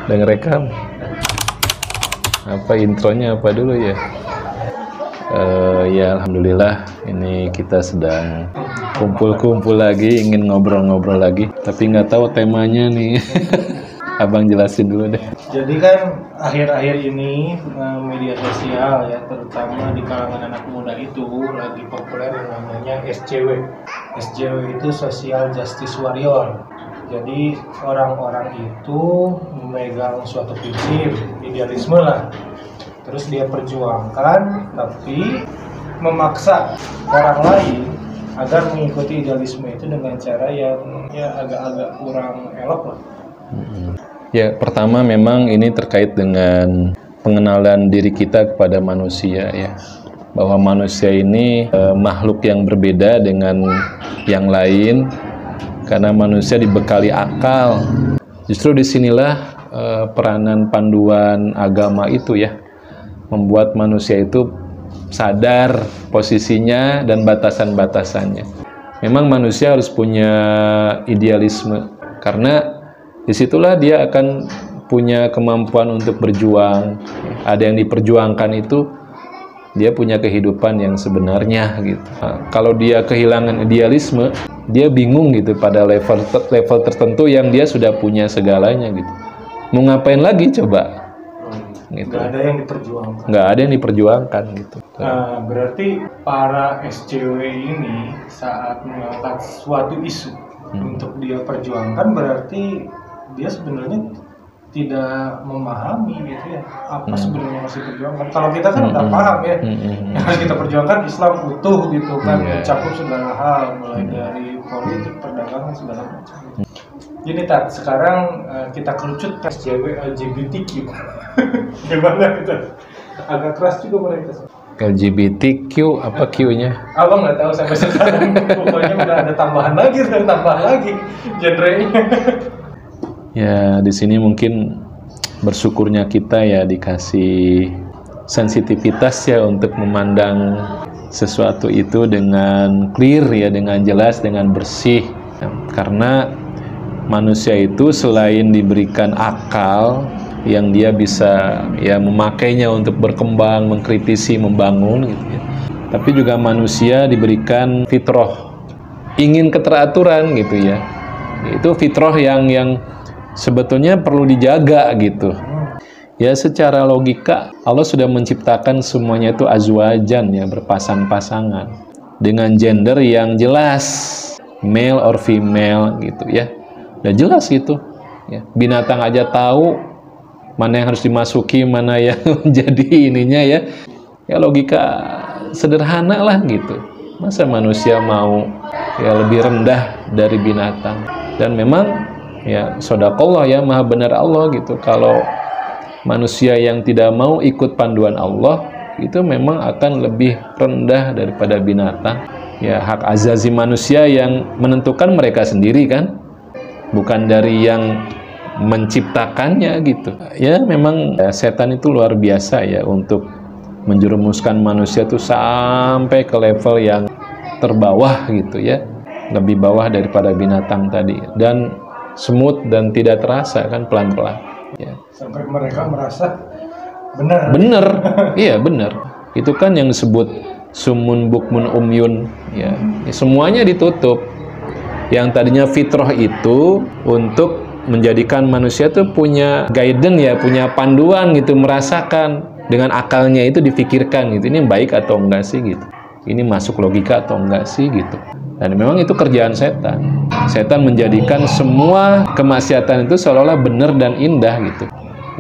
Udah ngerekam. Apa intronya apa dulu ya? Ya alhamdulillah ini kita sedang kumpul-kumpul lagi, ingin ngobrol-ngobrol lagi, tapi nggak tahu temanya nih. Abang jelasin dulu deh. Jadi kan akhir-akhir ini media sosial ya, terutama di kalangan anak muda itu lagi populer yang namanya SJW. SJW itu Social Justice Warrior. Jadi orang-orang itu memegang suatu prinsip, idealisme lah. Terus dia perjuangkan, tapi memaksa orang lain agar mengikuti idealisme itu dengan cara yang ya agak-agak kurang elok lah. Ya, pertama memang ini terkait dengan pengenalan diri kita kepada manusia ya. Bahwa manusia ini makhluk yang berbeda dengan yang lain karena manusia dibekali akal. Justru disinilah peranan panduan agama itu ya, membuat manusia itu sadar posisinya dan batasan-batasannya. Memang manusia harus punya idealisme karena disitulah dia akan punya kemampuan untuk berjuang. Ada yang diperjuangkan itu dia punya kehidupan yang sebenarnya gitu. Nah, kalau dia kehilangan idealisme, dia bingung gitu pada level tertentu yang dia sudah punya segalanya gitu. Mau ngapain lagi coba? Gitu. Nggak ada yang diperjuangkan. Nggak ada yang diperjuangkan gitu. Nah, berarti para SJW ini saat mengangkat suatu isu untuk dia perjuangkan, berarti dia sebenarnya tidak memahami gitu ya apa sebenarnya masih perjuangkan. Kalau kita kan udah paham ya, yang harus kita perjuangkan Islam utuh gitu kan, mencakup segala hal mulai dari politik, perdagangan segala macam. Jadi sekarang kita kerucut ke SJW LGBTQ. Gimana itu? Agak keras juga mereka. LGBTQ apa Q-nya? Abang nggak tahu sampai sekarang. Pokoknya udah ada tambahan lagi genre-nya. Ya, di sini mungkin bersyukurnya kita ya dikasih sensitivitas ya untuk memandang sesuatu itu dengan clear ya, dengan jelas, dengan bersih. Karena manusia itu selain diberikan akal yang dia bisa ya memakainya untuk berkembang, mengkritisi, membangun gitu ya. Tapi juga manusia diberikan fitrah, ingin keteraturan gitu ya. Itu fitrah yang sebetulnya perlu dijaga gitu. Ya secara logika Allah sudah menciptakan semuanya itu azwajan ya, berpasang-pasangan dengan gender yang jelas, male or female gitu ya. Udah jelas gitu ya. Binatang aja tahu mana yang harus dimasuki, mana yang menjadi ininya ya. Ya logika sederhana lah gitu. Masa manusia mau ya lebih rendah dari binatang? Dan memang ya shadaqallah ya, maha benar Allah gitu. Kalau manusia yang tidak mau ikut panduan Allah itu memang akan lebih rendah daripada binatang. Ya hak azazi manusia yang menentukan mereka sendiri kan, bukan dari yang menciptakannya gitu. Ya memang setan itu luar biasa ya untuk menjerumuskan manusia itu sampai ke level yang terbawah gitu ya, lebih bawah daripada binatang tadi, dan smooth dan tidak terasa kan, pelan-pelan ya. Sampai mereka merasa benar. Iya benar. Itu kan yang disebut sumun bukmun umyun ya. Semuanya ditutup. Yang tadinya fitrah itu untuk menjadikan manusia tuh punya guidance ya, punya panduan gitu, merasakan dengan akalnya itu dipikirkan gitu, ini baik atau enggak sih gitu, ini masuk logika atau enggak sih gitu. Dan memang itu kerjaan setan. Setan menjadikan semua kemaksiatan itu seolah-olah benar dan indah gitu.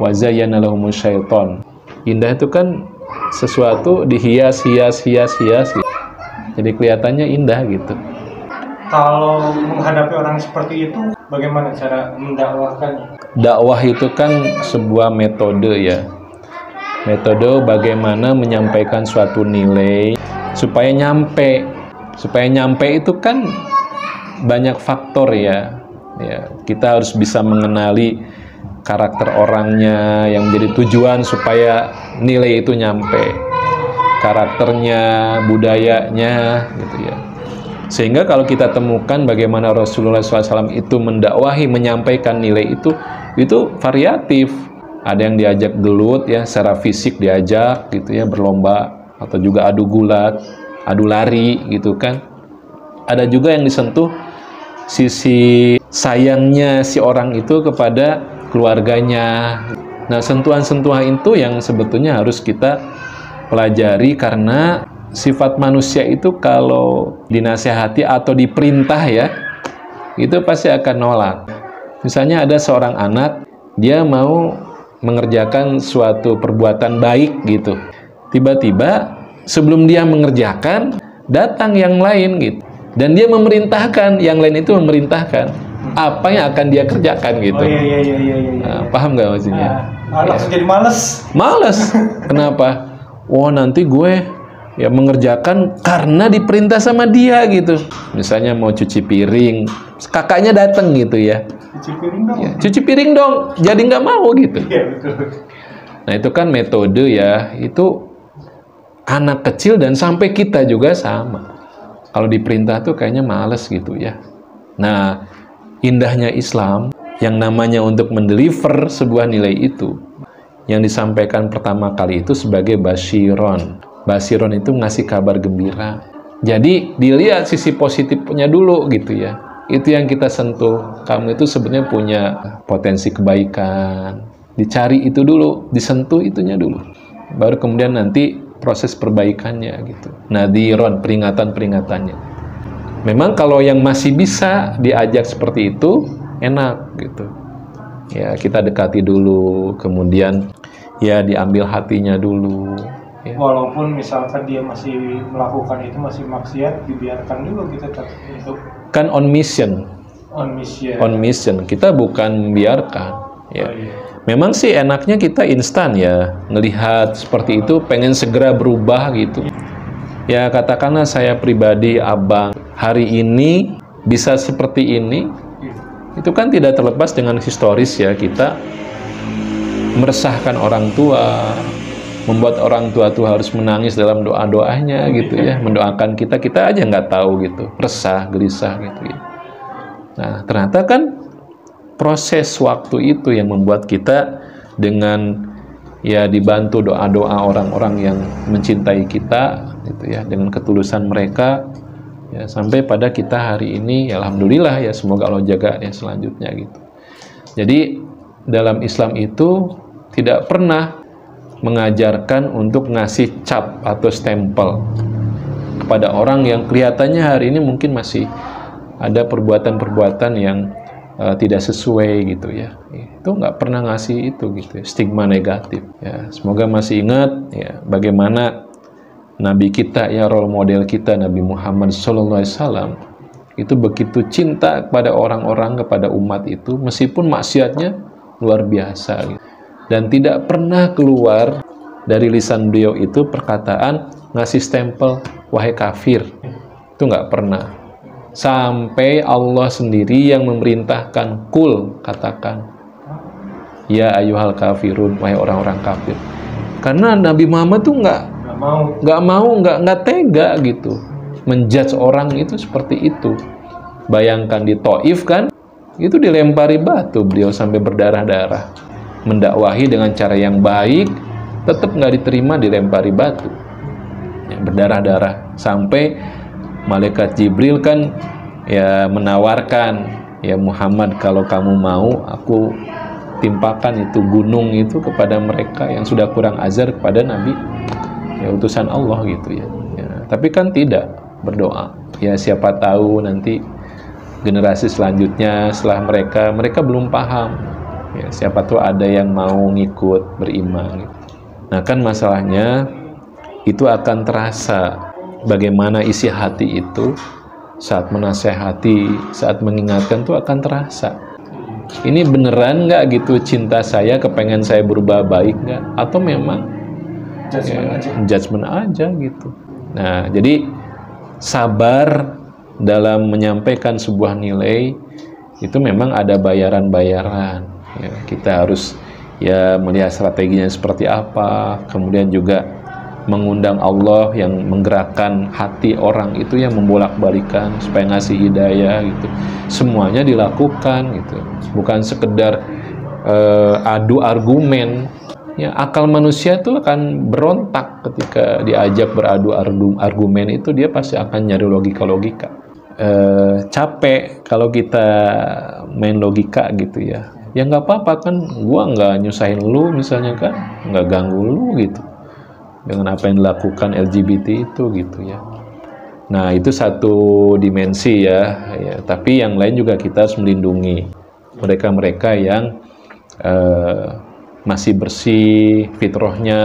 Wa zayyana lahumus syaiton. Indah itu kan sesuatu dihias-hias gitu. Jadi kelihatannya indah gitu. Kalau menghadapi orang seperti itu, bagaimana cara mendakwahkannya? Dakwah itu kan sebuah metode ya. Metode bagaimana menyampaikan suatu nilai supaya nyampe. Supaya nyampe itu kan banyak faktor ya. Ya, kita harus bisa mengenali karakter orangnya yang menjadi tujuan supaya nilai itu nyampe. Karakternya, budayanya gitu ya. Sehingga kalau kita temukan bagaimana Rasulullah SAW itu mendakwahi, menyampaikan nilai itu variatif. Ada yang diajak gelut ya, secara fisik diajak gitu ya, berlomba, atau juga adu gulat, adu lari gitu kan. Ada juga yang disentuh sisi sayangnya si orang itu kepada keluarganya. Nah, sentuhan-sentuhan itu yang sebetulnya harus kita pelajari, karena sifat manusia itu kalau dinasihati atau diperintah ya, itu pasti akan nolak. Misalnya ada seorang anak, dia mau mengerjakan suatu perbuatan baik gitu. Tiba-tiba sebelum dia mengerjakan, datang yang lain gitu. Dan dia memerintahkan, yang lain itu memerintahkan apa yang akan dia kerjakan gitu. Oh iya. Nah, paham nggak maksudnya? Langsung jadi males. Males. Kenapa? Oh, nanti gue ya mengerjakan karena diperintah sama dia gitu. Misalnya mau cuci piring, kakaknya datang gitu ya. Cuci piring dong. Ya, cuci piring dong, jadi nggak mau gitu. Iya, betul. Nah, itu kan metode ya, itu anak kecil dan sampai kita juga sama. Kalau diperintah tuh kayaknya males gitu ya. Nah, indahnya Islam yang namanya untuk mendeliver sebuah nilai itu, yang disampaikan pertama kali itu sebagai basyiron. Basyiron itu ngasih kabar gembira. Jadi dilihat sisi positifnya dulu gitu ya. Itu yang kita sentuh. Kamu itu sebenarnya punya potensi kebaikan. Dicari itu dulu, disentuh itunya dulu. Baru kemudian nanti proses perbaikannya gitu. Nadhiron, peringatan-peringatannya. Memang kalau yang masih bisa diajak seperti itu, enak gitu. Ya, kita dekati dulu, kemudian ya diambil hatinya dulu. Ya. Walaupun misalkan dia masih melakukan itu, masih maksiat, dibiarkan dulu kita tetap untuk Kan on mission. on mission. On mission. Kita bukan membiarkan. Ya. Oh, iya. Memang sih enaknya kita instan ya, ngelihat seperti itu, pengen segera berubah gitu. Ya katakanlah saya pribadi, abang, hari ini bisa seperti ini, itu kan tidak terlepas dengan historis ya, kita meresahkan orang tua, membuat orang tua tuh harus menangis dalam doa-doanya gitu ya, mendoakan kita aja nggak tahu gitu, resah, gelisah gitu ya. Nah ternyata kan proses waktu itu yang membuat kita dengan ya dibantu doa-doa orang-orang yang mencintai kita gitu ya, dengan ketulusan mereka ya, sampai pada kita hari ini ya, alhamdulillah ya, semoga Allah jaga ya selanjutnya gitu. Jadi dalam Islam itu tidak pernah mengajarkan untuk ngasih cap atau stempel kepada orang yang kelihatannya hari ini mungkin masih ada perbuatan-perbuatan yang tidak sesuai gitu ya. Itu nggak pernah ngasih itu gitu ya, stigma negatif ya. Semoga masih ingat ya bagaimana Nabi kita ya, role model kita Nabi Muhammad SAW itu begitu cinta kepada orang-orang, kepada umat itu, meskipun maksiatnya luar biasa gitu. Dan tidak pernah keluar dari lisan beliau itu perkataan ngasih stempel wahai kafir, itu nggak pernah. Sampai Allah sendiri yang memerintahkan, kul, katakan ya ayyuhal kafirun, wahai orang-orang kafir. Karena Nabi Muhammad tuh nggak tega gitu menjudge orang itu seperti itu. Bayangkan di Taif kan, itu dilempari batu beliau sampai berdarah-darah, mendakwahi dengan cara yang baik, tetap nggak diterima, dilempari batu ya, berdarah-darah, sampai malaikat Jibril kan ya menawarkan, ya Muhammad kalau kamu mau aku timpakan itu gunung itu kepada mereka yang sudah kurang ajar kepada Nabi ya, utusan Allah gitu ya. Ya tapi kan tidak berdoa ya, siapa tahu nanti generasi selanjutnya setelah mereka belum paham ya, siapa tahu ada yang mau ngikut beriman gitu. Nah kan masalahnya itu akan terasa bagaimana isi hati itu saat menasehati, saat mengingatkan tuh akan terasa. Ini beneran nggak gitu cinta saya, kepengen saya berubah baik nggak? Atau memang judgment aja gitu. Nah, jadi sabar dalam menyampaikan sebuah nilai itu memang ada bayaran-bayaran. Ya, kita harus ya melihat strateginya seperti apa, kemudian juga mengundang Allah, yang menggerakkan hati orang itu, yang membolak-balikan supaya ngasih hidayah gitu. Semuanya dilakukan gitu, bukan sekedar adu argumen. Ya, akal manusia itu akan berontak ketika diajak beradu argumen, itu dia pasti akan nyari logika-logika. Capek kalau kita main logika gitu ya. Ya nggak apa-apa kan, gua nggak nyusahin lu misalnya kan, nggak ganggu lu gitu dengan apa yang dilakukan LGBT itu gitu ya. Nah itu satu dimensi ya, tapi yang lain juga kita harus melindungi mereka-mereka yang masih bersih fitrahnya,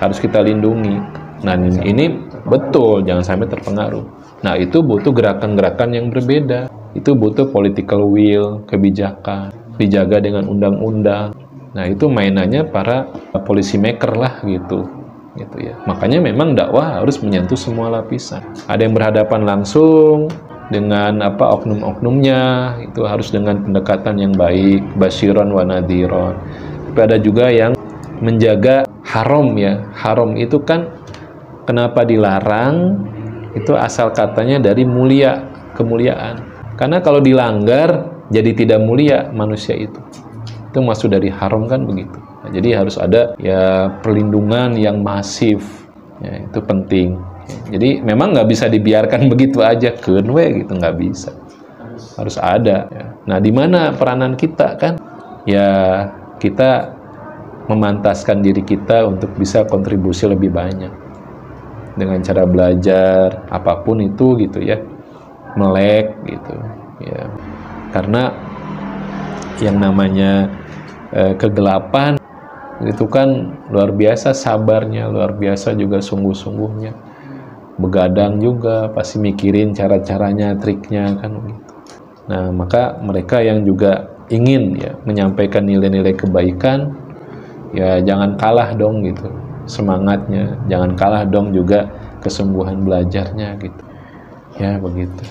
harus kita lindungi. Nah ini betul, jangan sampai terpengaruh. Nah itu butuh gerakan-gerakan yang berbeda, itu butuh political will, kebijakan, dijaga dengan undang-undang. Nah itu mainannya para policy maker lah gitu ya. Makanya memang dakwah harus menyentuh semua lapisan. Ada yang berhadapan langsung dengan oknum-oknumnya, itu harus dengan pendekatan yang baik, basyiron wa nadhiron. Tapi ada juga yang menjaga haram ya. Haram itu kan kenapa dilarang? Itu asal katanya dari mulia, kemuliaan. Karena kalau dilanggar jadi tidak mulia manusia itu. Itu maksud dari haram kan begitu. Nah, jadi harus ada ya perlindungan yang masif. Ya, itu penting. Jadi memang nggak bisa dibiarkan begitu aja kenwe gitu, nggak bisa. Harus ada. Ya. Nah, di mana peranan kita kan? Ya kita memantaskan diri kita untuk bisa kontribusi lebih banyak dengan cara belajar apapun itu gitu ya, melek gitu ya. Karena yang namanya kegelapan itu kan luar biasa sabarnya, luar biasa juga sungguh-sungguhnya, begadang juga, pasti mikirin cara-caranya, triknya kan gitu. Nah maka mereka yang juga ingin ya menyampaikan nilai-nilai kebaikan, ya jangan kalah dong gitu semangatnya, jangan kalah dong juga kesungguhan belajarnya gitu ya, begitu.